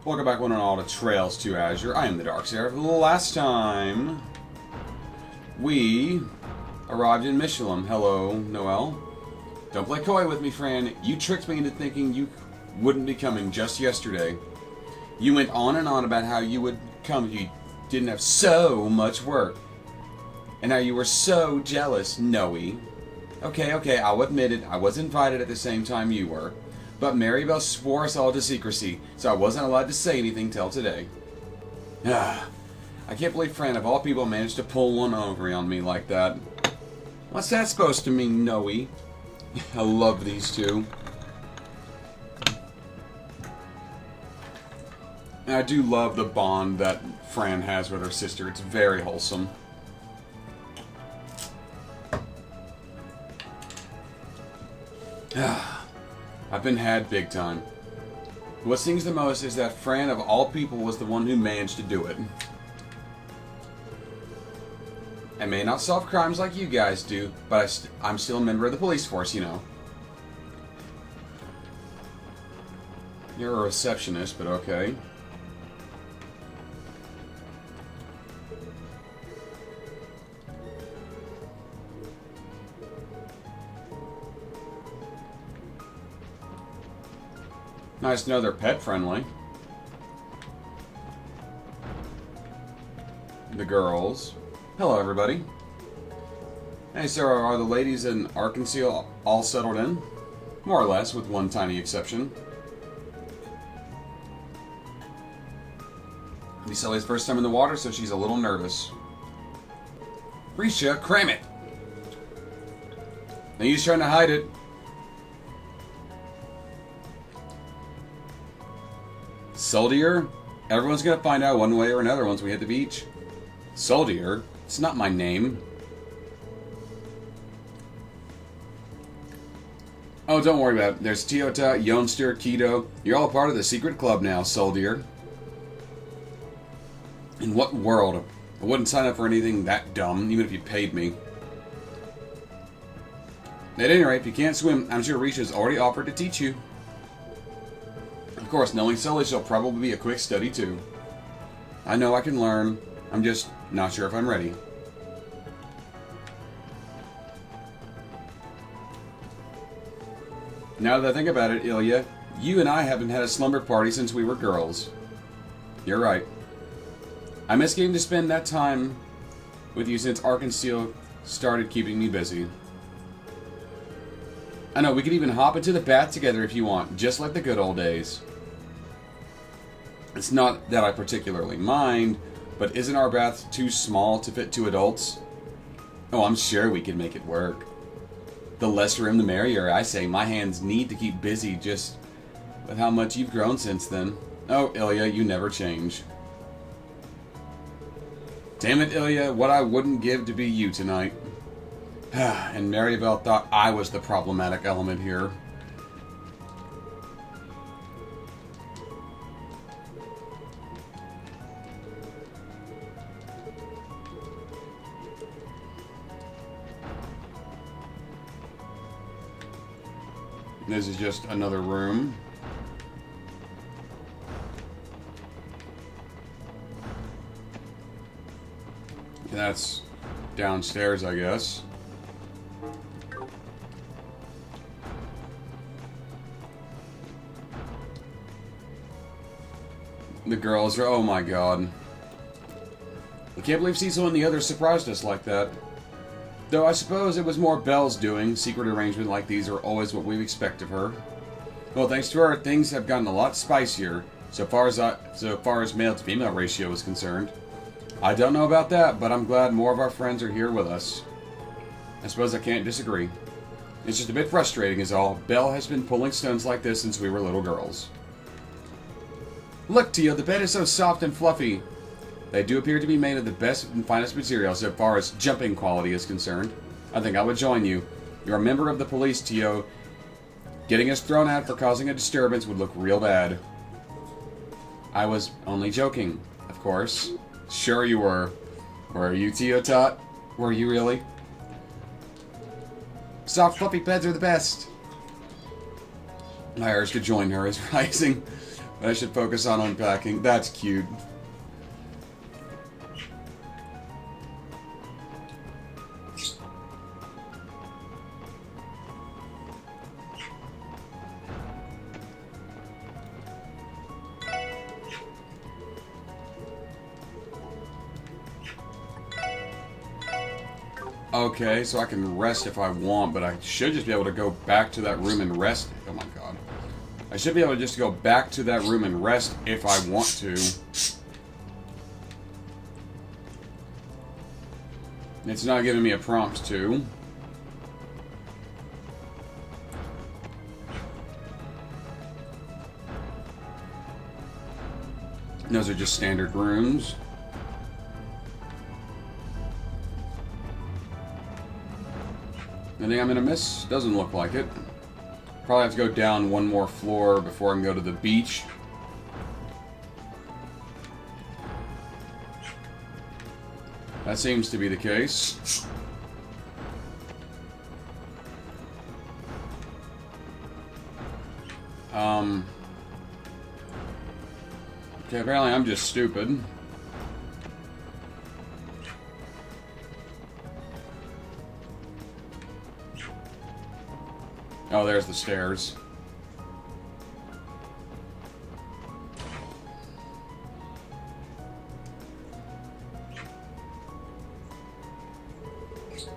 Welcome back one and all to Trails to Azure. I am the TheDarkSeraph. Last time, we arrived in Michelin. Hello, Noel. Don't play coy with me, Fran. You tricked me into thinking you wouldn't be coming just yesterday. You went on and on about how you would come if you didn't have so much work. And how you were so jealous, Noe. Okay, I'll admit it. I was invited at the same time you were. But Maribel swore us all to secrecy, so I wasn't allowed to say anything till today. I can't believe Fran, of all people, managed to pull one over on me like that. What's that supposed to mean, Noe? I love these two. And I do love the bond that Fran has with her sister. It's very wholesome. I've been had big time. What stings the most is that Fran, of all people, was the one who managed to do it. I may not solve crimes like you guys do, but I'm still a member of the police force, you know. You're a receptionist, but okay. Nice to know they're pet friendly. The girls. Hello, everybody. Hey, so are the ladies in Arkansas all settled in? More or less, with one tiny exception. It's Sully's first time in the water, so she's a little nervous. Risha, cram it! No use trying to hide it. Soldier? Everyone's gonna find out one way or another once we hit the beach. Soldier? It's not my name. Oh, don't worry about it. There's Toyota, Youngster, Keto. You're all part of the secret club now, Soldier. In what world? I wouldn't sign up for anything that dumb, even if you paid me. At any rate, if you can't swim, I'm sure Risha's already offered to teach you. Of course, knowing Sully, she'll probably be a quick study too. I know I can learn. I'm just not sure if I'm ready. Now that I think about it, Ilya, you and I haven't had a slumber party since we were girls. You're right. I miss getting to spend that time with you since Arkansas started keeping me busy. I know, we could even hop into the bath together if you want, just like the good old days. It's not that I particularly mind, but isn't our bath too small to fit two adults? Oh, I'm sure we can make it work. The less room, the merrier, I say. My hands need to keep busy just with how much you've grown since then. Oh, Ilya, you never change. Damn it, Ilya, what I wouldn't give to be you tonight. And Maribel thought I was the problematic element here. This is just another room. That's downstairs, I guess. The girls are, oh my god. I can't believe Cecil and the others surprised us like that. Though I suppose it was more Belle's doing. Secret arrangements like these are always what we expect of her. Well, thanks to her, things have gotten a lot spicier, so far as male to female ratio is concerned. I don't know about that, but I'm glad more of our friends are here with us. I suppose I can't disagree. It's just a bit frustrating is all. Belle has been pulling stunts like this since we were little girls. Look, Tio, the bed is so soft and fluffy. They do appear to be made of the best and finest material so far as jumping quality is concerned. I think I would join you. You're a member of the police, Tio. Getting us thrown out for causing a disturbance would look real bad. I was only joking, of course. Sure you were. Were you, Tio Tot? Were you really? Soft, fluffy beds are the best. My urge to join her is rising. I should focus on unpacking. That's cute. Okay, so I can rest if I want, but I should just be able to go back to that room and rest. Oh my god. I should be able to just go back to that room and rest if I want to. It's not giving me a prompt to. Those are just standard rooms. Anything I'm gonna miss? Doesn't look like it. Probably have to go down one more floor before I can go to the beach. That seems to be the case. Okay, apparently I'm just stupid. Oh, there's the stairs.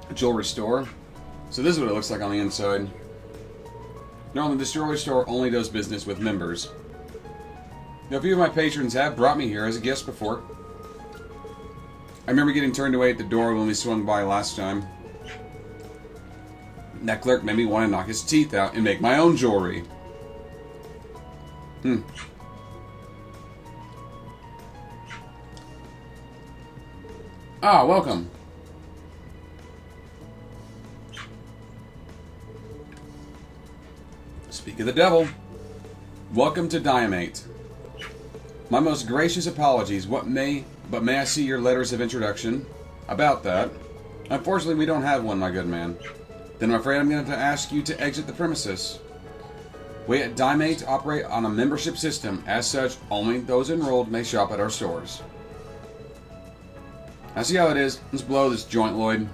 A jewelry store. So this is what it looks like on the inside. Normally, this jewelry store only does business with members. Now, a few of my patrons have brought me here as a guest before. I remember getting turned away at the door when we swung by last time. That clerk made me want to knock his teeth out and make my own jewelry. Ah, welcome. Speak of the devil. Welcome to Diamate. My most gracious apologies. But may I see your letters of introduction? About that. Unfortunately, we don't have one, my good man. Then I'm afraid I'm going to ask you to exit the premises. We at Diamate operate on a membership system. As such, only those enrolled may shop at our stores. I see how it is. Let's blow this joint, Lloyd.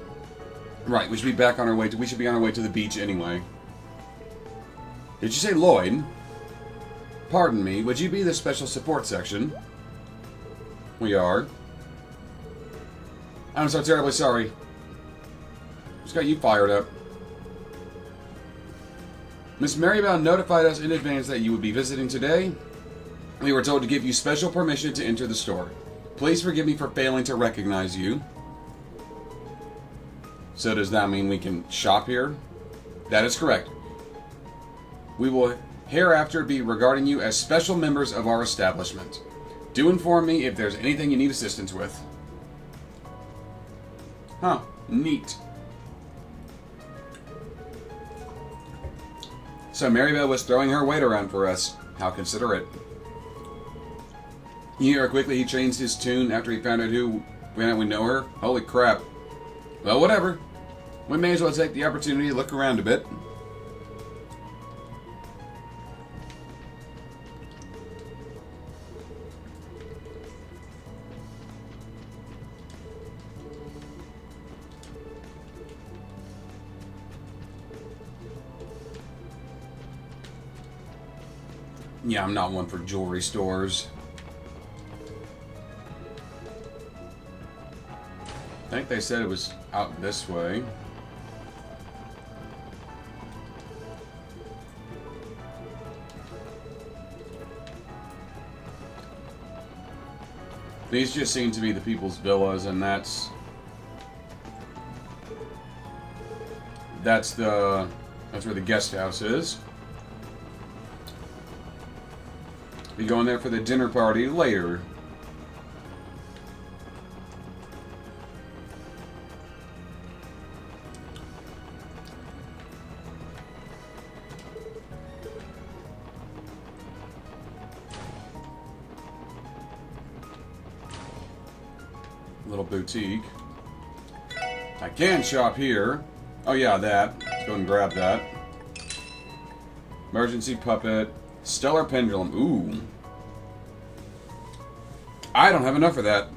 Right, we should be back on our way to. We should be on our way to the beach anyway. Did you say Lloyd? Pardon me. Would you be the special support section? We are. I'm so terribly sorry. Just got you fired up. Miss Marybelle notified us in advance that you would be visiting today. We were told to give you special permission to enter the store. Please forgive me for failing to recognize you. So does that mean we can shop here? That is correct. We will hereafter be regarding you as special members of our establishment. Do inform me if there's anything you need assistance with. Huh. Neat. So Marybelle was throwing her weight around for us. How considerate. You hear how quickly he changed his tune after he found out we know her? Holy crap. Well, whatever. We may as well take the opportunity to look around a bit. Yeah, I'm not one for jewelry stores. I think they said it was out this way. These just seem to be the people's villas, and that's where the guest house is. Be going there for the dinner party later. Little boutique. I can shop here. Oh yeah, that. Let's go and grab that. Emergency puppet. Stellar pendulum. Ooh. I don't have enough of that.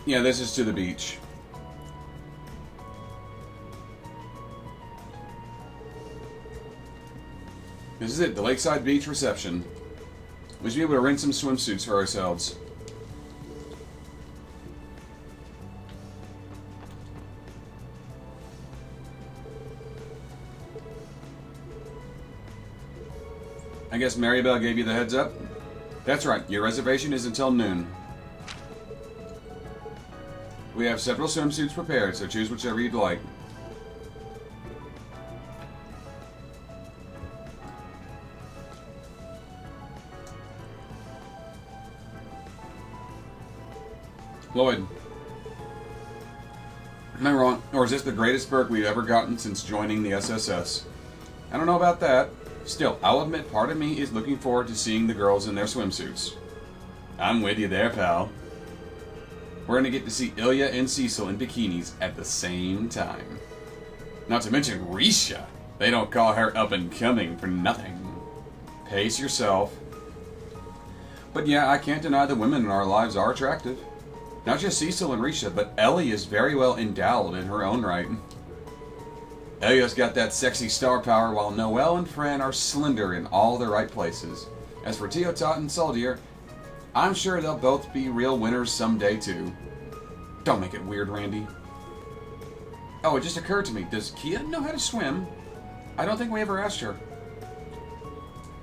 Yeah, this is to the beach. This is it, the Lakeside Beach reception. We should be able to rent some swimsuits for ourselves. I guess Maribel gave you the heads up? That's right, your reservation is until noon. We have several swimsuits prepared, so choose whichever you'd like. Lloyd. Am I wrong? Or is this the greatest perk we've ever gotten since joining the SSS? I don't know about that. Still, I'll admit part of me is looking forward to seeing the girls in their swimsuits. I'm with you there, pal. We're going to get to see Ilya and Cecil in bikinis at the same time. Not to mention Risha. They don't call her up and coming for nothing. Pace yourself. But yeah, I can't deny the women in our lives are attractive. Not just Cecil and Risha, but Ellie is very well endowed in her own right. Elliot's got that sexy star power, while Noelle and Fran are slender in all the right places. As for Teotot and Soldier, I'm sure they'll both be real winners someday too. Don't make it weird, Randy. Oh, it just occurred to me, does Kia know how to swim? I don't think we ever asked her.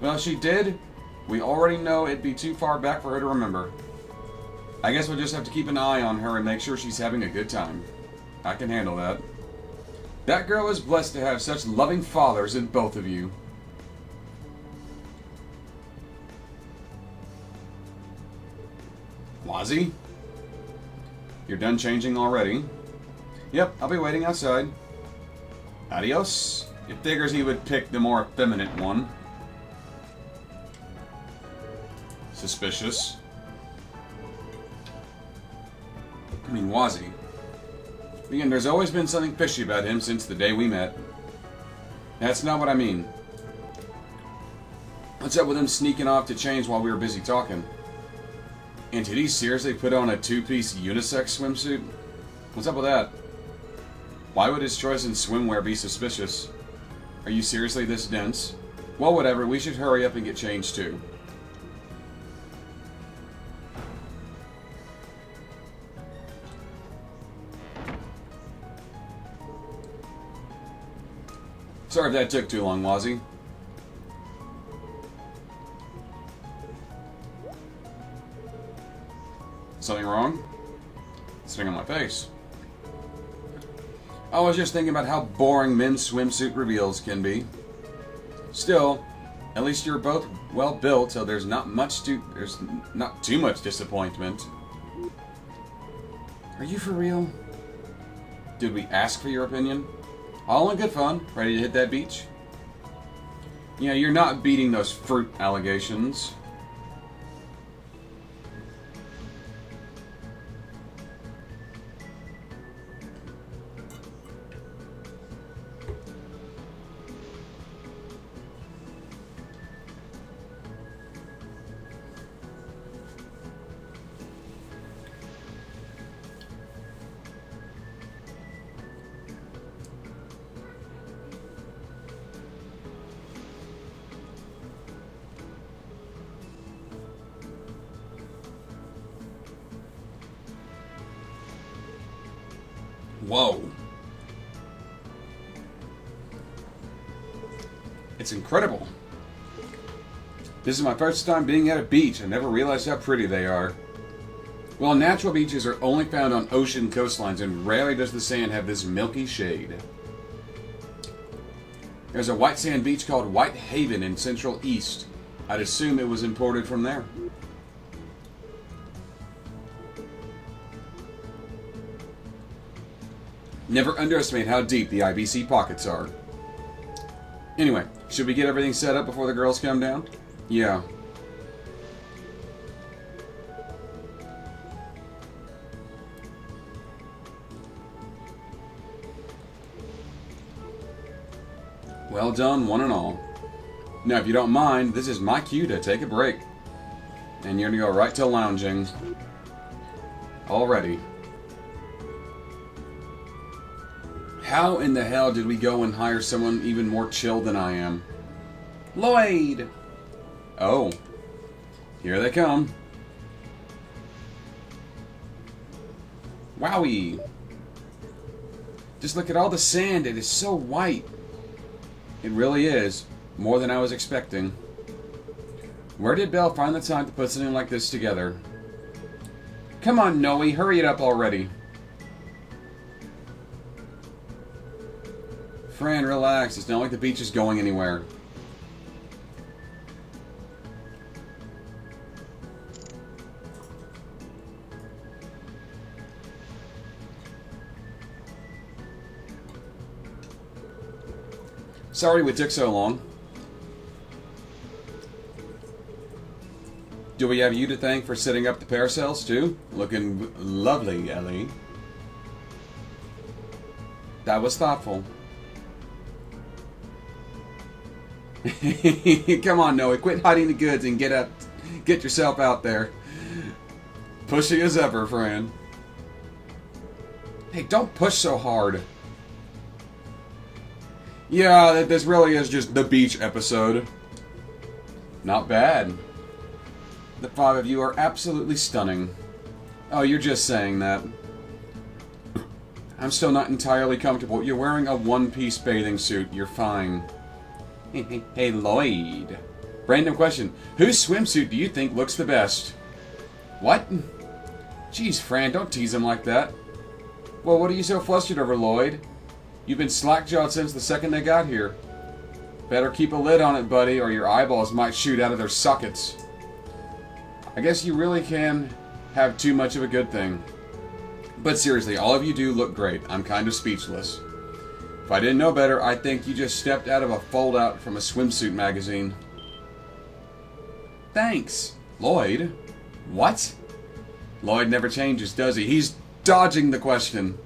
Well, if she did, we already know it'd be too far back for her to remember. I guess we'll just have to keep an eye on her and make sure she's having a good time. I can handle that. That girl is blessed to have such loving fathers in both of you. Wazzy? You're done changing already? Yep, I'll be waiting outside. Adios. It figures he would pick the more effeminate one. Suspicious. I mean, Wazzy. Again, there's always been something fishy about him since the day we met. That's not what I mean. What's up with him sneaking off to change while we were busy talking? And did he seriously put on a two-piece unisex swimsuit? What's up with that? Why would his choice in swimwear be suspicious? Are you seriously this dense? Well, whatever, we should hurry up and get changed too. Sorry if that took too long, Wazzy. Something wrong? Sitting on my face. I was just thinking about how boring men's swimsuit reveals can be. Still, at least you're both well built, so there's not too much disappointment. Are you for real? Did we ask for your opinion? All in good fun. Ready to hit that beach? Yeah, you're not beating those fruit allegations. Whoa. It's incredible. This is my first time being at a beach. I never realized how pretty they are. Well, natural beaches are only found on ocean coastlines, and rarely does the sand have this milky shade. There's a white sand beach called White Haven in Central East. I'd assume it was imported from there. Never underestimate how deep the IBC pockets are. Anyway, should we get everything set up before the girls come down? Yeah. Well done, one and all. Now, if you don't mind, this is my cue to take a break. And you're going to go right to lounging. Already. How in the hell did we go and hire someone even more chill than I am? Lloyd! Oh. Here they come. Wowie! Just look at all the sand. It is so white. It really is. More than I was expecting. Where did Belle find the time to put something like this together? Come on, Noe. Hurry it up already. Fran, relax. It's not like the beach is going anywhere. Sorry we took so long. Do we have you to thank for setting up the parasails too? Looking lovely, Ellie. That was thoughtful. Come on, Noe. Quit hiding the goods and get yourself out there. Pushy as ever, Fran. Hey, don't push so hard. Yeah, this really is just the beach episode. Not bad. The 5 of you are absolutely stunning. Oh, you're just saying that. I'm still not entirely comfortable. You're wearing a one-piece bathing suit. You're fine. Hey, Lloyd. Random question. Whose swimsuit do you think looks the best? What? Jeez, Fran, don't tease him like that. Well, what are you so flustered over, Lloyd? You've been slack-jawed since the second they got here. Better keep a lid on it, buddy, or your eyeballs might shoot out of their sockets. I guess you really can have too much of a good thing. But seriously, all of you do look great. I'm kind of speechless. If I didn't know better, I'd think you just stepped out of a fold-out from a swimsuit magazine. Thanks. Lloyd? What? Lloyd never changes, does he? He's dodging the question.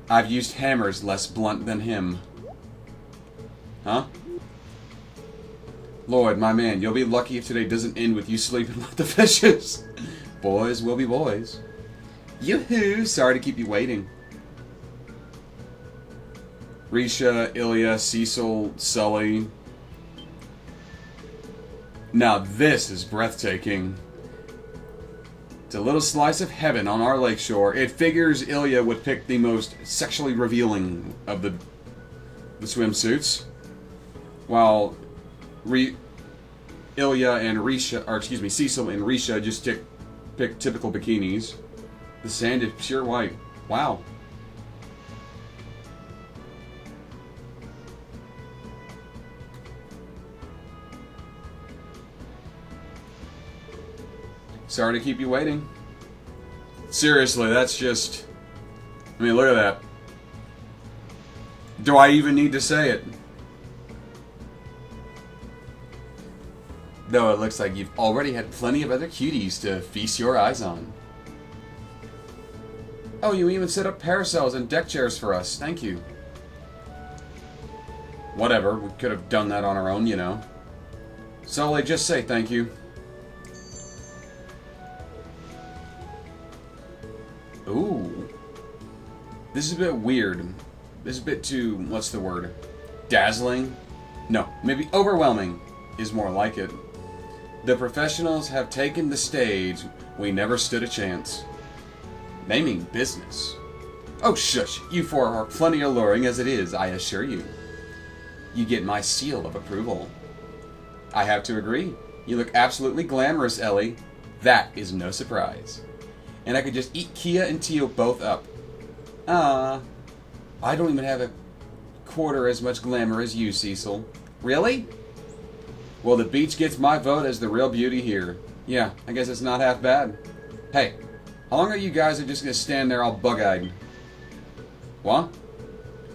I've used hammers less blunt than him. Huh? Lloyd, my man, you'll be lucky if today doesn't end with you sleeping with the fishes. Boys will be boys. Yoo-hoo! Sorry to keep you waiting. Risha, Ilya, Cecil, Sully. Now this is breathtaking. It's a little slice of heaven on our lakeshore. It figures Ilya would pick the most sexually revealing of the swimsuits, while Ilya and Risha, or excuse me, Cecil and Risha just pick typical bikinis. The sand is pure white. Wow. Sorry to keep you waiting. Seriously, that's just... I mean, look at that. Do I even need to say it? Though it looks like you've already had plenty of other cuties to feast your eyes on. Oh, you even set up parasols and deck chairs for us. Thank you. Whatever, we could have done that on our own, you know. Sully, just say thank you. Ooh. This is a bit weird. This is a bit too, what's the word? Dazzling? No, maybe overwhelming is more like it. The professionals have taken the stage. We never stood a chance. Naming business. Oh, shush. You four are plenty alluring as it is, I assure you. You get my seal of approval. I have to agree. You look absolutely glamorous, Ellie. That is no surprise. And I could just eat Kia and Tio both up. I don't even have a quarter as much glamour as you, Cecil. Really? Well, the beach gets my vote as the real beauty here. Yeah, I guess it's not half bad. Hey, how long are you guys just going to stand there all bug-eyed? What?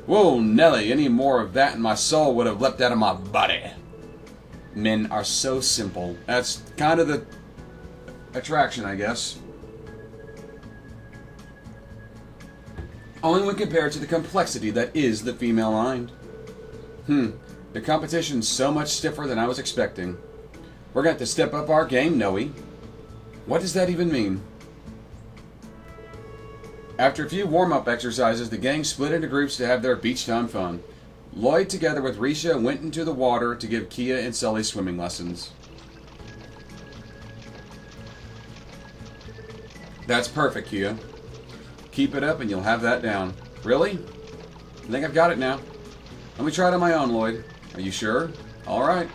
Whoa, Nelly, any more of that and my soul would have leapt out of my body. Men are so simple. That's kind of the attraction, I guess. Only when compared to the complexity that is the female mind. The competition's so much stiffer than I was expecting. We're going to have to step up our game, Noe. What does that even mean? After a few warm-up exercises, the gang split into groups to have their beach time fun. Lloyd, together with Risha, went into the water to give Kia and Sully swimming lessons. That's perfect, Kia. Keep it up and you'll have that down. Really? I think I've got it now. Let me try it on my own, Lloyd. Are you sure? Alright.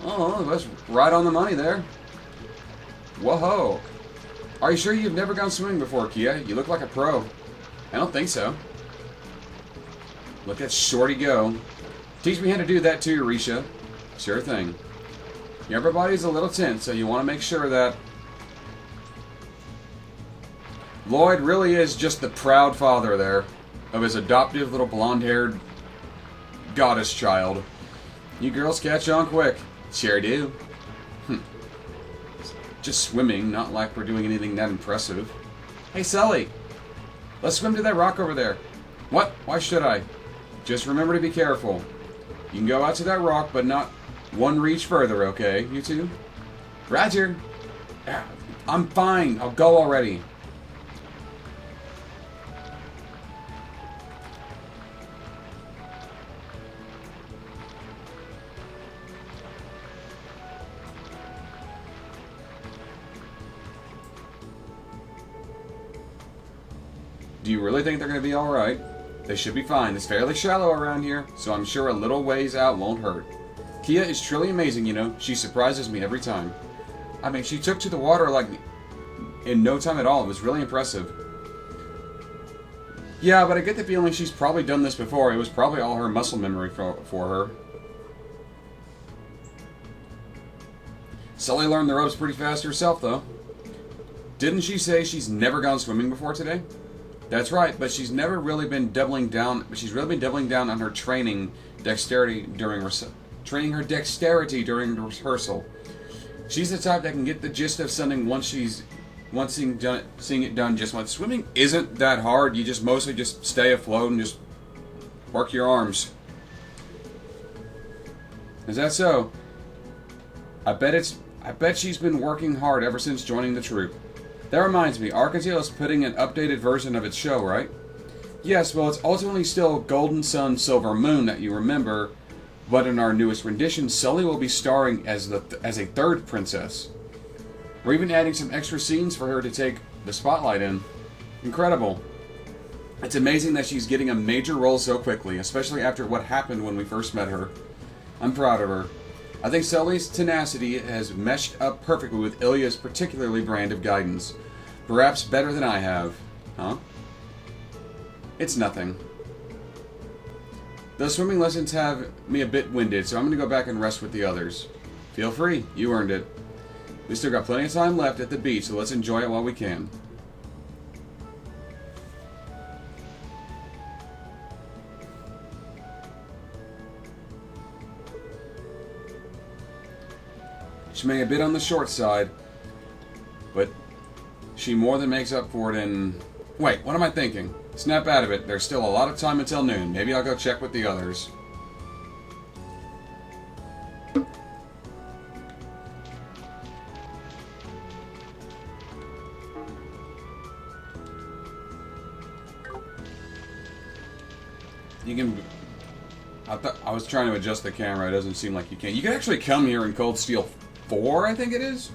Oh, that's right on the money there. Whoa. Are you sure you've never gone swimming before, Kia? You look like a pro. I don't think so. Look at Shorty go. Teach me how to do that too, Risha. Sure thing. Everybody's a little tense, so you want to make sure that Lloyd really is just the proud father there of his adoptive little blonde-haired goddess child. You girls catch on quick. Sure do. Just swimming, not like we're doing anything that impressive. Hey, Sully. Let's swim to that rock over there. What? Why should I? Just remember to be careful. You can go out to that rock, but not one reach further, okay, you two? Roger. I'm fine. I'll go already. Do you really think they're going to be alright? They should be fine. It's fairly shallow around here, so I'm sure a little ways out won't hurt. Kia is truly amazing, you know. She surprises me every time. I mean, she took to the water like in no time at all. It was really impressive. Yeah, but I get the feeling she's probably done this before. It was probably all her muscle memory for her. Sully learned the ropes pretty fast herself, though. Didn't she say she's never gone swimming before today? That's right, but she's never really been doubling down. She's really been doubling down on her training dexterity during rehearsal. She's the type that can get the gist of something once seeing it done just once. Swimming isn't that hard. You just mostly just stay afloat and just work your arms. Is that so? I bet she's been working hard ever since joining the troupe. That reminds me, Arkansas is putting an updated version of its show, right? Yes, well, it's ultimately still Golden Sun, Silver Moon that you remember, but in our newest rendition, Sully will be starring as a third princess. We're even adding some extra scenes for her to take the spotlight in. Incredible. It's amazing that she's getting a major role so quickly, especially after what happened when we first met her. I'm proud of her. I think Sully's tenacity has meshed up perfectly with Ilya's particularly brand of guidance. Perhaps better than I have. Huh? It's nothing. Those swimming lessons have me a bit winded, so I'm going to go back and rest with the others. Feel free. You earned it. We still got plenty of time left at the beach, so let's enjoy it while we can. She may a bit on the short side, but she more than makes up for it in... Wait, what am I thinking? Snap out of it. There's still a lot of time until noon. Maybe I'll go check with the others. You can... I was trying to adjust the camera. It doesn't seem like you can. You can actually come here in Cold Steel 4, I think it is.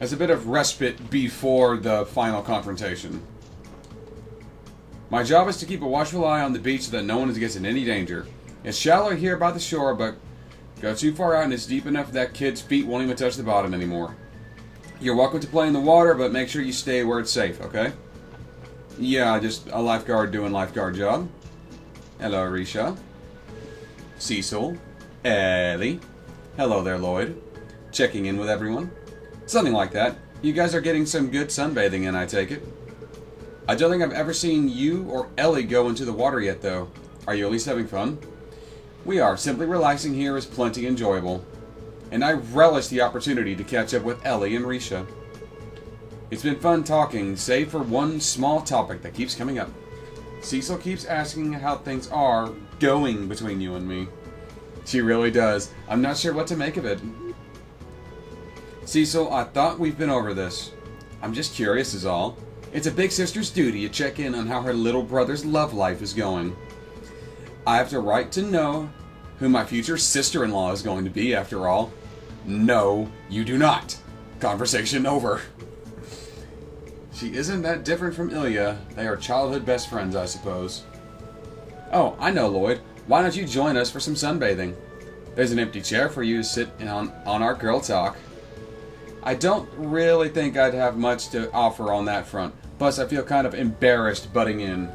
As a bit of respite before the final confrontation. My job is to keep a watchful eye on the beach so that no one gets in any danger. It's shallow here by the shore, but go too far out and it's deep enough that kids' feet won't even touch the bottom anymore. You're welcome to play in the water, but make sure you stay where it's safe, okay? Yeah, just a lifeguard doing lifeguard job. Hello, Risha. Cecil. Ellie. Hello there, Lloyd. Checking in with everyone. Something like that. You guys are getting some good sunbathing in, I take it. I don't think I've ever seen you or Ellie go into the water yet, though. Are you at least having fun? We are. Simply relaxing here is plenty enjoyable. And I relish the opportunity to catch up with Ellie and Risha. It's been fun talking, save for one small topic that keeps coming up. Cecil keeps asking how things are going between you and me. She really does. I'm not sure what to make of it. Cecil, I thought we've been over this. I'm just curious is all. It's a big sister's duty to check in on how her little brother's love life is going. I have the right to know who my future sister-in-law is going to be, after all. No, you do not. Conversation over. She isn't that different from Ilya. They are childhood best friends, I suppose. Oh, I know, Lloyd. Why don't you join us for some sunbathing? There's an empty chair for you to sit on our girl talk. I don't really think I'd have much to offer on that front. Plus, I feel kind of embarrassed butting in.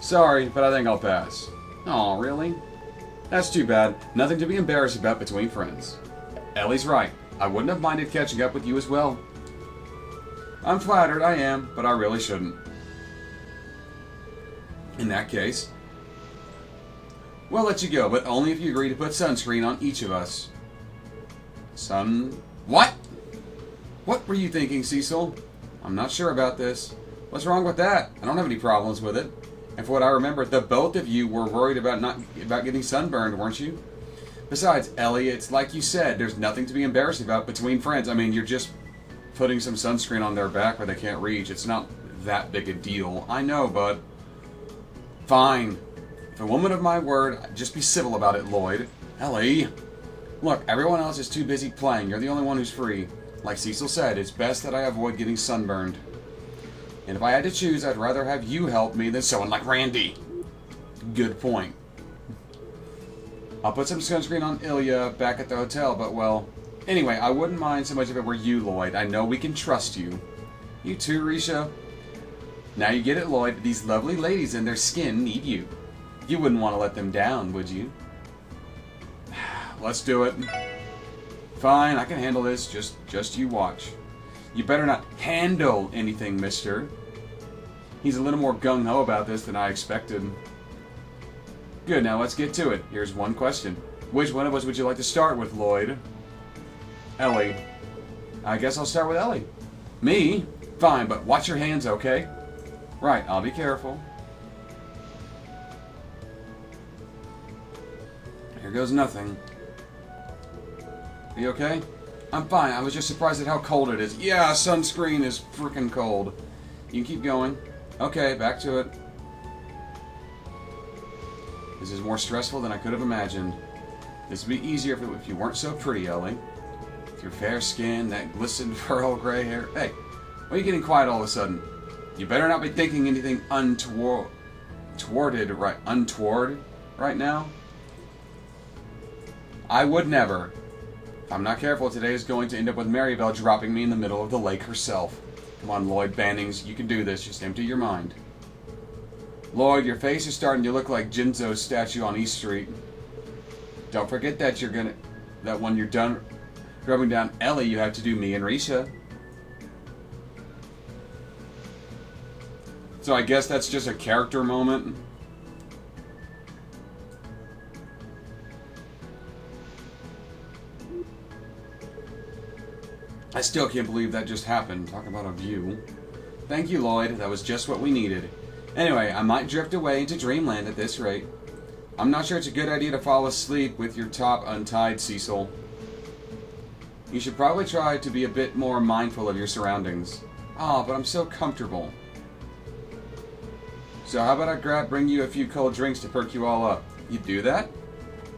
Sorry, but I think I'll pass. Aw, really? That's too bad. Nothing to be embarrassed about between friends. Ellie's right. I wouldn't have minded catching up with you as well. I'm flattered, I am, but I really shouldn't. In that case, we'll let you go, but only if you agree to put sunscreen on each of us. What? What were you thinking, Cecil? I'm not sure about this. What's wrong with that? I don't have any problems with it. And from what I remember, the both of you were worried about getting sunburned, weren't you? Besides, Ellie, it's like you said, there's nothing to be embarrassed about between friends. I mean, you're just putting some sunscreen on their back where they can't reach. It's not that big a deal. I know, but... Fine. If a woman of my word, just be civil about it, Lloyd. Ellie! Look, everyone else is too busy playing. You're the only one who's free. Like Cecil said, it's best that I avoid getting sunburned. And if I had to choose, I'd rather have you help me than someone like Randy. Good point. I'll put some sunscreen on Ilya back at the hotel, but well... Anyway, I wouldn't mind so much if it were you, Lloyd. I know we can trust you. You too, Risha. Now you get it, Lloyd. These lovely ladies and their skin need you. You wouldn't want to let them down, would you? Let's do it. Fine, I can handle this. Just you watch. You better not handle anything, mister. He's a little more gung-ho about this than I expected. Good, now let's get to it. Here's one question. Which one of us would you like to start with, Lloyd? Ellie. I guess I'll start with Ellie. Me? Fine, but watch your hands, okay? Right, I'll be careful. Here goes nothing. Are you okay? I'm fine. I was just surprised at how cold it is. Yeah, sunscreen is freaking cold. You can keep going. Okay, back to it. This is more stressful than I could have imagined. This would be easier if you weren't so pretty, Ellie. With your fair skin, that glistened pearl gray hair. Hey, why are you getting quiet all of a sudden? You better not be thinking anything untoward right now. I would never. If I'm not careful, today is going to end up with Maribel dropping me in the middle of the lake herself. Come on, Lloyd Bannings, you can do this. Just empty your mind. Lloyd, your face is starting to look like Jinzo's statue on East Street. Don't forget that that when you're done rubbing down Ellie, you have to do me and Risha. So I guess that's just a character moment. I still can't believe that just happened. Talk about a view. Thank you, Lloyd. That was just what we needed. Anyway, I might drift away into dreamland at this rate. I'm not sure it's a good idea to fall asleep with your top untied, Cecil. You should probably try to be a bit more mindful of your surroundings. Ah, but I'm so comfortable. So how about I bring you a few cold drinks to perk you all up? You do that?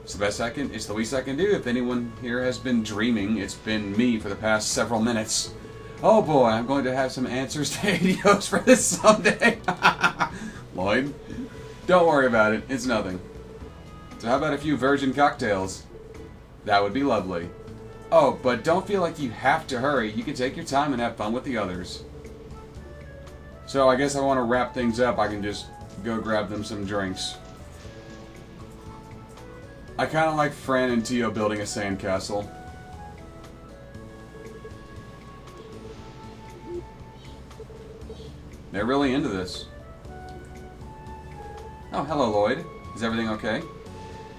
It's the least I can do. If anyone here has been dreaming, it's been me for the past several minutes. Oh boy, I'm going to have some answers to ADOs for this someday. Lloyd, don't worry about it. It's nothing. So how about a few virgin cocktails? That would be lovely. Oh, but don't feel like you have to hurry. You can take your time and have fun with the others. So I guess I want to wrap things up. I can just go grab them some drinks. I kind of like Fran and Tio building a sandcastle. They're really into this. Oh, hello, Lloyd. Is everything okay?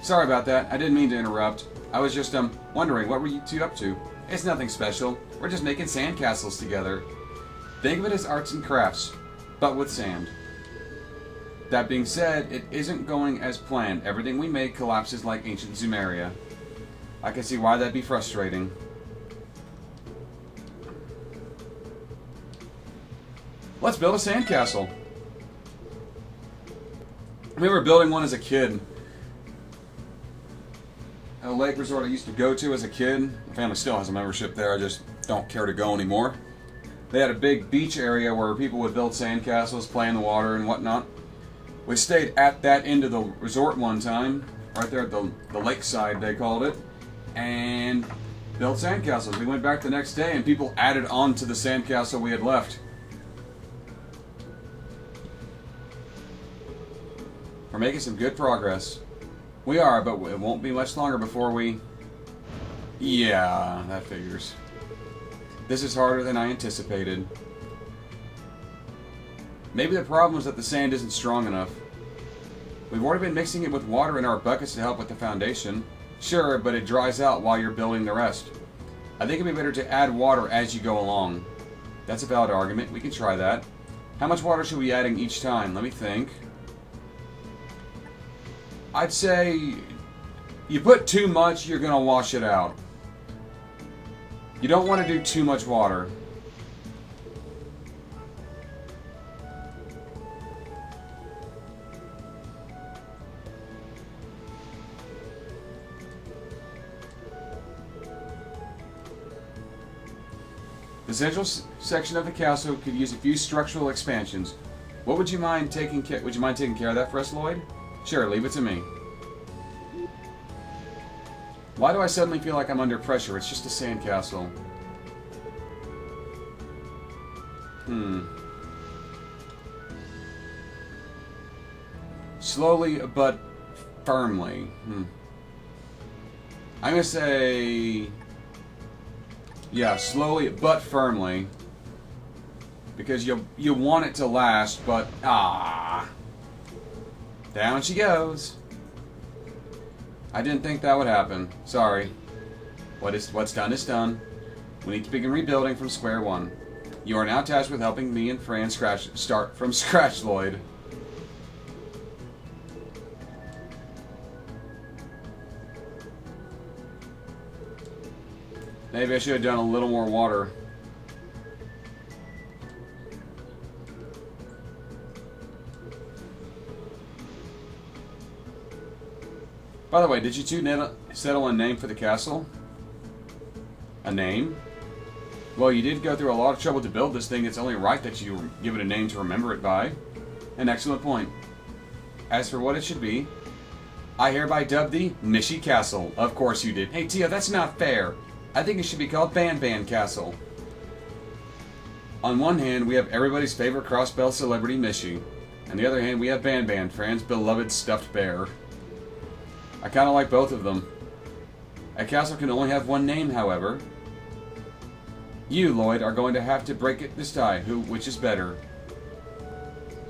Sorry about that. I didn't mean to interrupt. I was just, wondering, what were you two up to? It's nothing special. We're just making sandcastles together. Think of it as arts and crafts, but with sand. That being said, it isn't going as planned. Everything we make collapses like ancient Sumeria. I can see why that'd be frustrating. Let's build a sandcastle. I remember building one as a kid. A lake resort I used to go to as a kid. My family still has a membership there. I just don't care to go anymore. They had a big beach area where people would build sandcastles, play in the water and whatnot. We stayed at that end of the resort one time, right there at the lakeside they called it, and built sandcastles. We went back the next day and people added on to the sandcastle we had left. We're making some good progress. We are, but it won't be much longer before we... Yeah, that figures. This is harder than I anticipated. Maybe the problem is that the sand isn't strong enough. We've already been mixing it with water in our buckets to help with the foundation. Sure, but it dries out while you're building the rest. I think it'd be better to add water as you go along. That's a valid argument. We can try that. How much water should we be adding each time? Let me think. I'd say you put too much, you're going to wash it out. You don't want to do too much water. The central section of the castle could use a few structural expansions. What would you mind taking care? Would you mind taking care of that for us, Lloyd? Sure, leave it to me. Why do I suddenly feel like I'm under pressure? It's just a sandcastle. Slowly but firmly. I'm gonna say... Yeah, slowly but firmly. Because you want it to last, but... Down she goes. I didn't think that would happen. Sorry. What's done is done. We need to begin rebuilding from square one. You are now tasked with helping me and Fran start from scratch, Lloyd. Maybe I should have done a little more water. By the way, did you two settle a name for the castle? A name? Well, you did go through a lot of trouble to build this thing. It's only right that you give it a name to remember it by. An excellent point. As for what it should be, I hereby dub thee Mishy Castle. Of course you did. Hey, Tia, that's not fair. I think it should be called Ban Castle. On one hand, we have everybody's favorite crossbell celebrity, Mishy. On the other hand, we have Ban, Fran's beloved stuffed bear. I kind of like both of them. A castle can only have one name, however. You, Lloyd, are going to have to break it this tie. Which is better?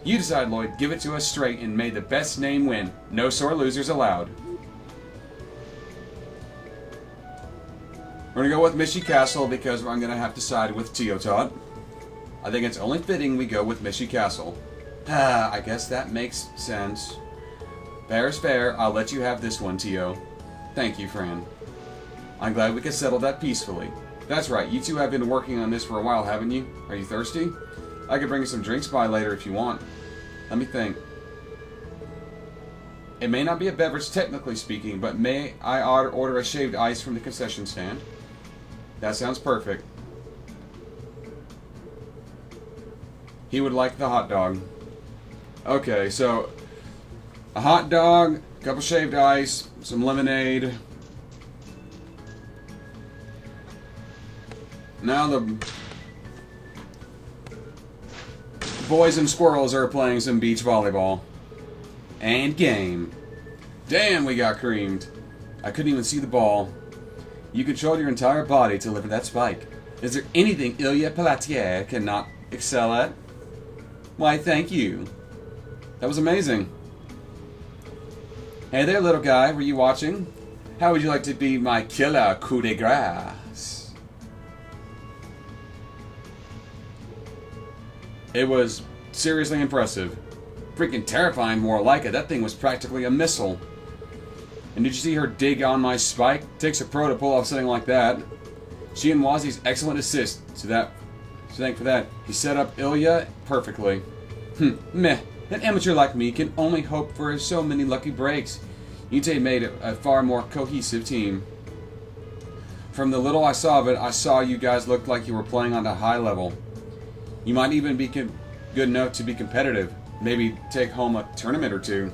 You decide, Lloyd. Give it to us straight, and may the best name win. No sore losers allowed. We're going to go with Mishy Castle because I'm going to have to side with Teotot. I think it's only fitting we go with Mishy Castle. I guess that makes sense. Fair is fair. I'll let you have this one, Tio. Thank you, Fran. I'm glad we could settle that peacefully. That's right, you two have been working on this for a while, haven't you? Are you thirsty? I could bring you some drinks by later if you want. Let me think. It may not be a beverage technically speaking, but may I order a shaved ice from the concession stand? That sounds perfect. He would like the hot dog. Okay, so... a hot dog, a couple shaved ice, some lemonade. Now the boys and squirrels are playing some beach volleyball. And game. Damn, we got creamed. I couldn't even see the ball. You controlled your entire body to deliver that spike. Is there anything Ilya Pelletier cannot excel at? Why, thank you. That was amazing. Hey there, little guy. Were you watching? How would you like to be my killer coup de grace? It was seriously impressive. Freaking terrifying, more like it. That thing was practically a missile. And did you see her dig on my spike? Takes a pro to pull off something like that. She and Wazi's excellent assist. So thank for that. He set up Ilya perfectly. Meh. An amateur like me can only hope for so many lucky breaks. Ite made a far more cohesive team. From the little I saw of it, I saw you guys looked like you were playing on a high level. You might even be good enough to be competitive. Maybe take home a tournament or two.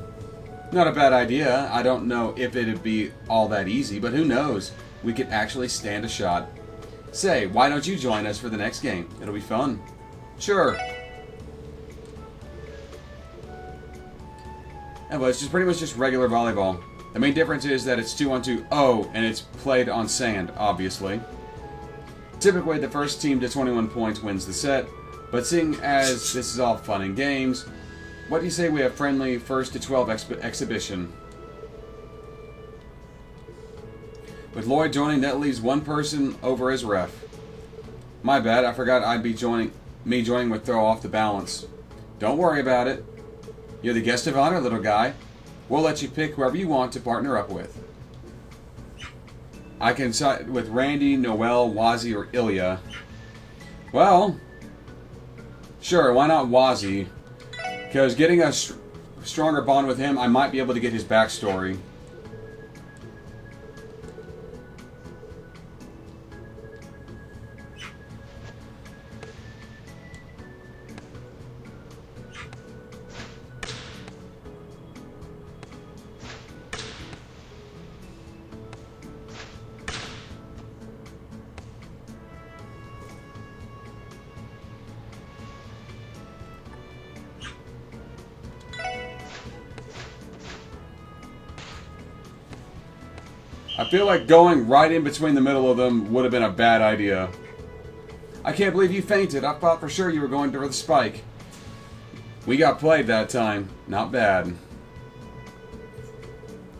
Not a bad idea. I don't know if it'd be all that easy, but who knows? We could actually stand a shot. Say, why don't you join us for the next game? It'll be fun. Sure. And well, it's just pretty much just regular volleyball. The main difference is that it's 2-on-2. Oh, and it's played on sand, obviously. Typically, the first team to 21 points wins the set, but seeing as this is all fun and games, what do you say we have friendly 1st to 12 exhibition? With Lloyd joining, that leaves one person over as ref. My bad, I forgot I'd be joining. Me joining would throw off the balance. Don't worry about it. You're the guest of honor, little guy. We'll let you pick whoever you want to partner up with. I can side with Randy, Noel, Wazi, or Ilya. Well, sure, why not Wazi? Because getting a stronger bond with him, I might be able to get his backstory. I feel like going right in between the middle of them would have been a bad idea. I can't believe you fainted. I thought for sure you were going for the spike. We got played that time. Not bad.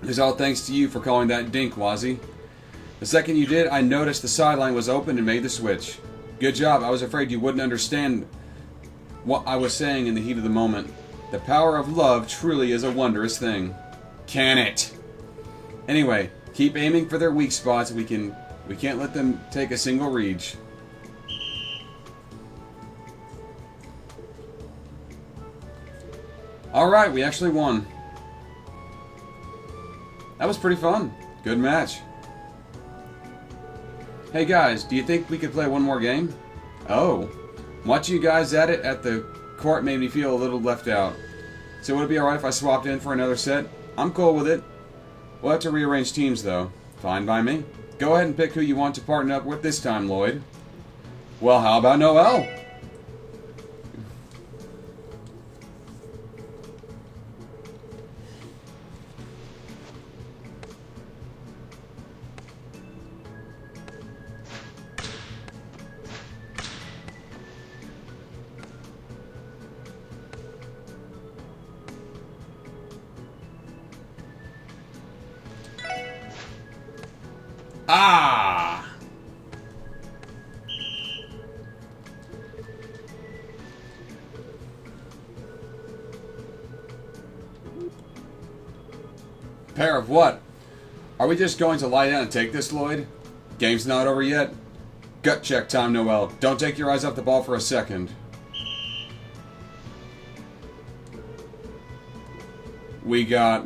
It's all thanks to you for calling that dink, Wazi. The second you did, I noticed the sideline was open and made the switch. Good job. I was afraid you wouldn't understand what I was saying in the heat of the moment. The power of love truly is a wondrous thing. Can it? Anyway, keep aiming for their weak spots. We can't let them take a single reach. Alright, we actually won. That was pretty fun. Good match. Hey guys, do you think we could play one more game? Oh. Watching you guys at it at the court made me feel a little left out. So would it be alright if I swapped in for another set? I'm cool with it. We'll have to rearrange teams though. Fine by me. Go ahead and pick who you want to partner up with this time, Lloyd. Well, how about Noel? Ah! Pair of what? Are we just going to lie down and take this, Lloyd? Game's not over yet. Gut check time, Noel. Don't take your eyes off the ball for a second. We got...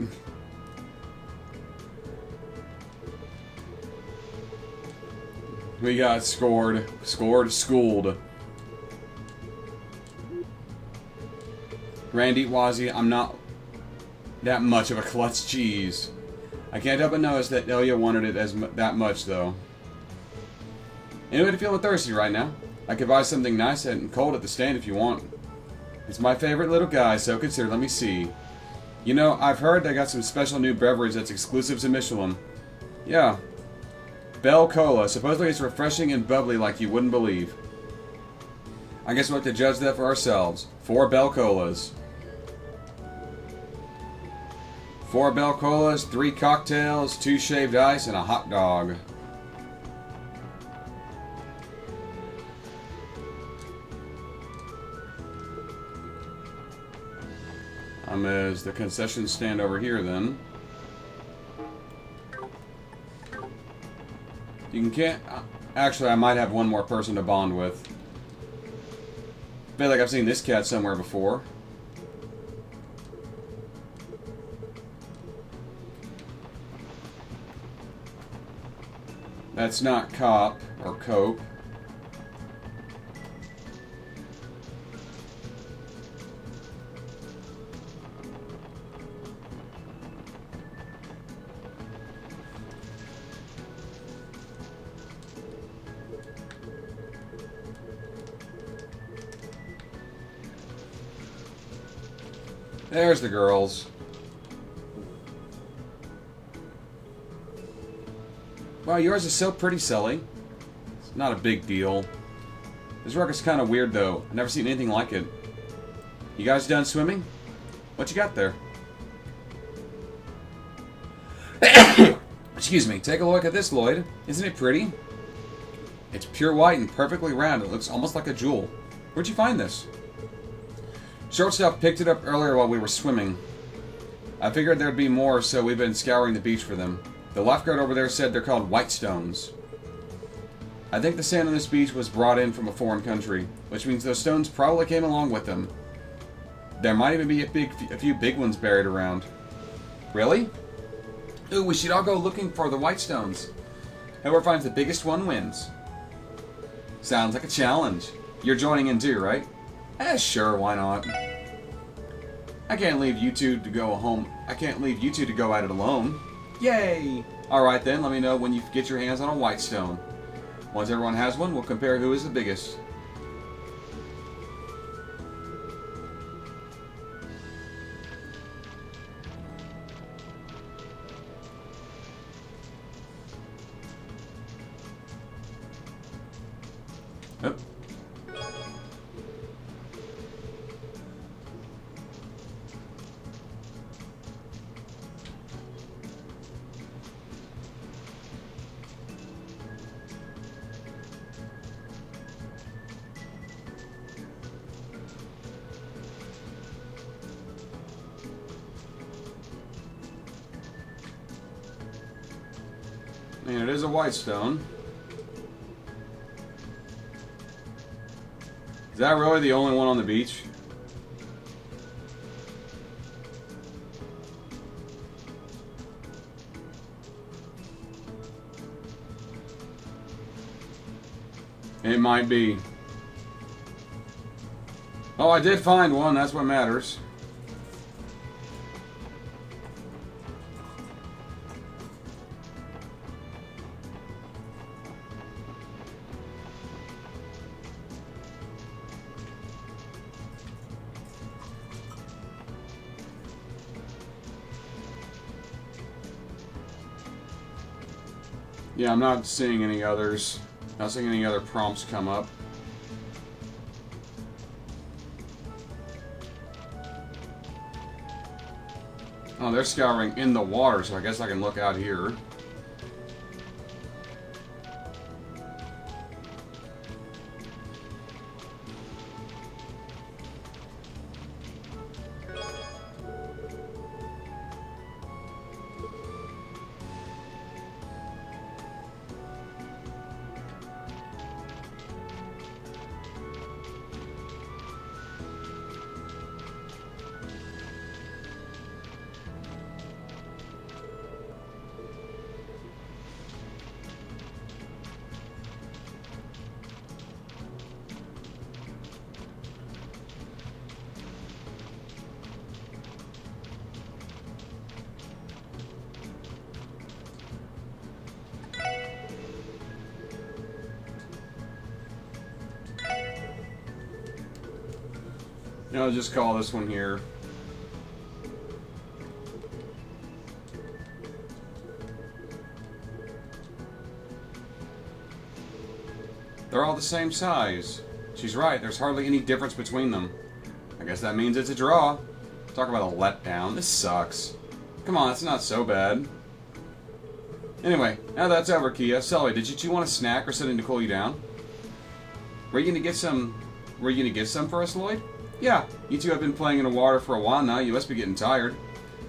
schooled. Randy, Wazi, I'm not that much of a klutz cheese. I can't help but notice that Ilya wanted it that much, though. Anybody feeling thirsty right now? I could buy something nice and cold at the stand if you want. It's my favorite little guy, so consider. Let me see. You know, I've heard they got some special new beverage that's exclusive to Michelin. Yeah. Bell Cola. Supposedly it's refreshing and bubbly like you wouldn't believe. I guess we'll have to judge that for ourselves. 4 Bell Colas. 4 Bell Colas, 3 cocktails, 2 shaved ice, and a hot dog. Is the concession stand over here then? Can't. Actually, I might have one more person to bond with. Feel like I've seen this cat somewhere before. That's not cop or cope. There's the girls. Wow, yours is so pretty, Sully. It's not a big deal. This rock is kind of weird, though. I've never seen anything like it. You guys done swimming? What you got there? Excuse me. Take a look at this, Lloyd. Isn't it pretty? It's pure white and perfectly round. It looks almost like a jewel. Where'd you find this? Shortstop picked it up earlier while we were swimming. I figured there'd be more, so we've been scouring the beach for them. The lifeguard over there said they're called white stones. I think the sand on this beach was brought in from a foreign country, which means those stones probably came along with them. There might even be a few big ones buried around. Really? Ooh, we should all go looking for the white stones. Whoever finds the biggest one wins. Sounds like a challenge. You're joining in too, right? Sure, why not? I can't leave you two to go home. I can't leave you two to go at it alone. Yay! Alright then, let me know when you get your hands on a white stone. Once everyone has one, we'll compare who is the biggest. Oh. And it is a white stone. Is that really the only one on the beach? It might be. Oh, I did find one. That's what matters. Yeah, I'm not seeing any others. Not seeing any other prompts come up. Oh, they're scouring in the water, so I guess I can look out here. You know, I'll just call this one here. They're all the same size. She's right, there's hardly any difference between them. I guess that means it's a draw. Talk about a letdown. This sucks. Come on, it's not so bad. Anyway, now that's over, Kia. Sully, did you two want a snack or something to cool you down? Were you gonna get some for us, Lloyd? Yeah, you two have been playing in the water for a while now. You must be getting tired.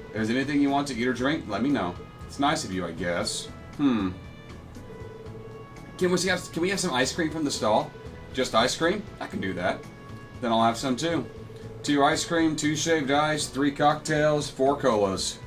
If there's anything you want to eat or drink, let me know. It's nice of you, I guess. Can we have some ice cream from the stall? Just ice cream? I can do that. Then I'll have some too. 2 ice cream, 2 shaved ice, 3 cocktails, 4 colas.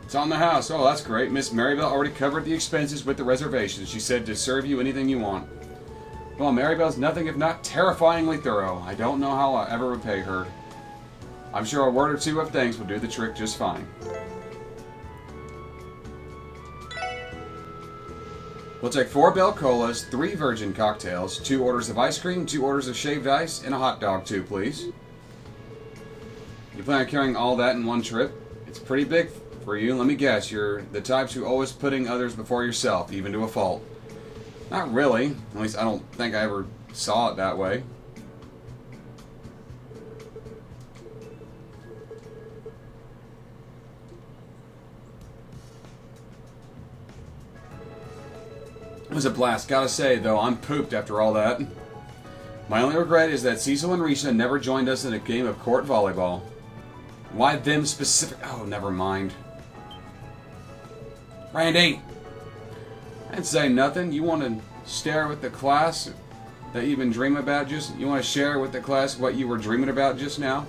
It's on the house. Oh, that's great. Miss Maribel already covered the expenses with the reservations. She said to serve you anything you want. Well, Maribel's nothing if not terrifyingly thorough. I don't know how I'll ever repay her. I'm sure a word or two of thanks will do the trick just fine. We'll take 4 Bell Colas, 3 Virgin cocktails, 2 orders of ice cream, 2 orders of shaved ice, and a hot dog too, please. You plan on carrying all that in one trip? It's pretty big for you. Let me guess, you're the types who always putting others before yourself, even to a fault. Not really. At least I don't think I ever saw it that way. It was a blast. Gotta say, though, I'm pooped after all that. My only regret is that Cecil and Risha never joined us in a game of court volleyball. Why them specific? Oh, never mind. Randy! I didn't say nothing. You want to stare with the class that you've been dreaming about you want to share with the class what you were dreaming about just now?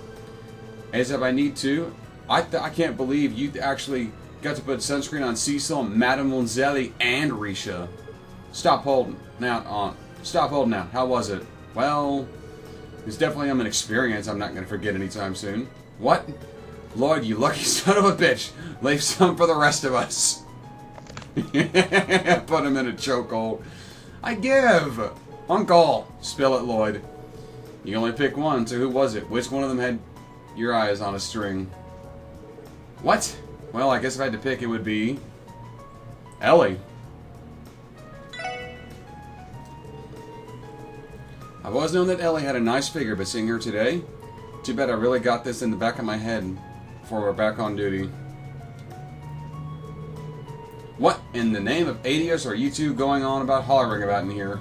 As if I need to. I can't believe you actually got to put sunscreen on Cecil, Mademoiselle, and Risha. Stop holding out. How was it? Well, it's definitely an experience I'm not going to forget anytime soon. What? Lloyd, you lucky son of a bitch. Leave some for the rest of us. Put him in a chokehold. I give. Uncle. Spill it, Lloyd. You only pick one, so who was it? Which one of them had your eyes on a string? What? Well, I guess if I had to pick, it would be Ellie. I've always known that Ellie had a nice figure, but seeing her today, too bad I really got this in the back of my head before we're back on duty. What in the name of Adios are you two going on about hollering about in here?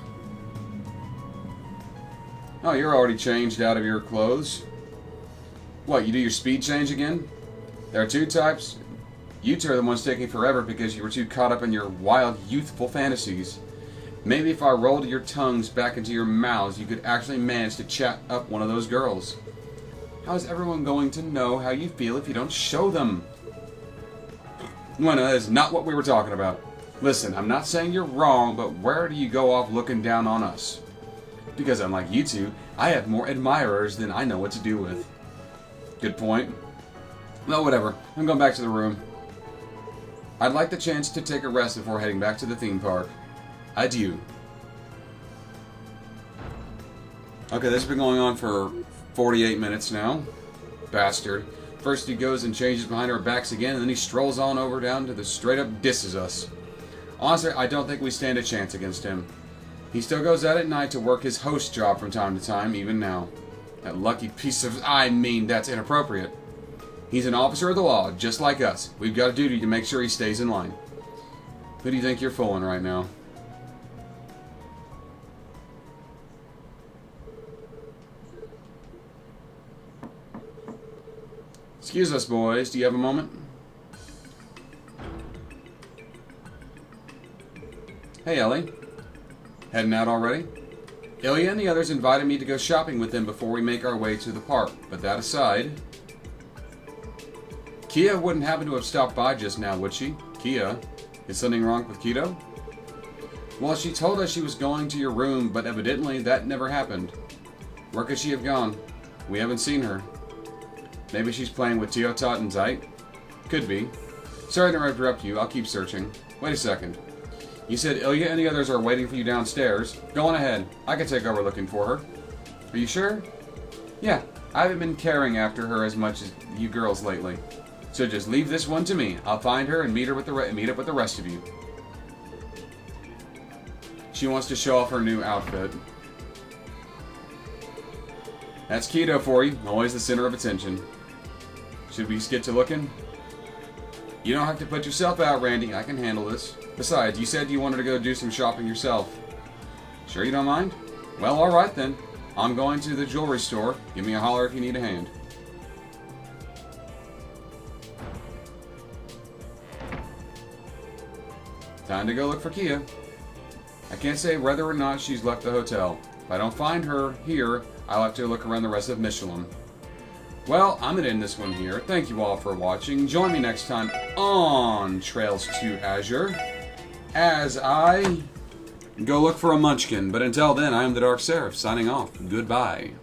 Oh, you're already changed out of your clothes. What, you do your speed change again? There are 2 types. You two are the ones taking forever because you were too caught up in your wild, youthful fantasies. Maybe if I rolled your tongues back into your mouths, you could actually manage to chat up one of those girls. How is everyone going to know how you feel if you don't show them? Well, no, that is not what we were talking about. Listen, I'm not saying you're wrong, but where do you go off looking down on us? Because unlike you two, I have more admirers than I know what to do with. Good point. Well, whatever. I'm going back to the room. I'd like the chance to take a rest before heading back to the theme park. Adieu. Okay, this has been going on for 48 minutes now. Bastard. First he goes and changes behind our backs again, and then he strolls on over down to the straight up disses us. Honestly, I don't think we stand a chance against him. He still goes out at night to work his host job from time to time, even now. That lucky piece of... I mean, that's inappropriate. He's an officer of the law, just like us. We've got a duty to make sure he stays in line. Who do you think you're fooling right now? Excuse us, boys. Do you have a moment? Hey, Ellie. Heading out already? Ilya and the others invited me to go shopping with them before we make our way to the park. But that aside... Kia wouldn't happen to have stopped by just now, would she? Kia? Is something wrong with Keto? Well, she told us she was going to your room, but evidently that never happened. Where could she have gone? We haven't seen her. Maybe she's playing with Teotot and Zeit? Could be. Sorry to interrupt you, I'll keep searching. Wait a second. You said Ilya and the others are waiting for you downstairs. Go on ahead. I can take over looking for her. Are you sure? Yeah, I haven't been caring after her as much as you girls lately. So just leave this one to me. I'll find her and meet up with the rest of you. She wants to show off her new outfit. That's Keto for you. Always the center of attention. Should we just get to looking? You don't have to put yourself out, Randy. I can handle this. Besides, you said you wanted to go do some shopping yourself. Sure you don't mind? Well, alright then. I'm going to the jewelry store. Give me a holler if you need a hand. Time to go look for Kia. I can't say whether or not she's left the hotel. If I don't find her here, I'll have to look around the rest of Michelin. Well, I'm going to end this one here. Thank you all for watching. Join me next time on Trails to Azure as I go look for a munchkin. But until then, I am the Dark Seraph, signing off. Goodbye.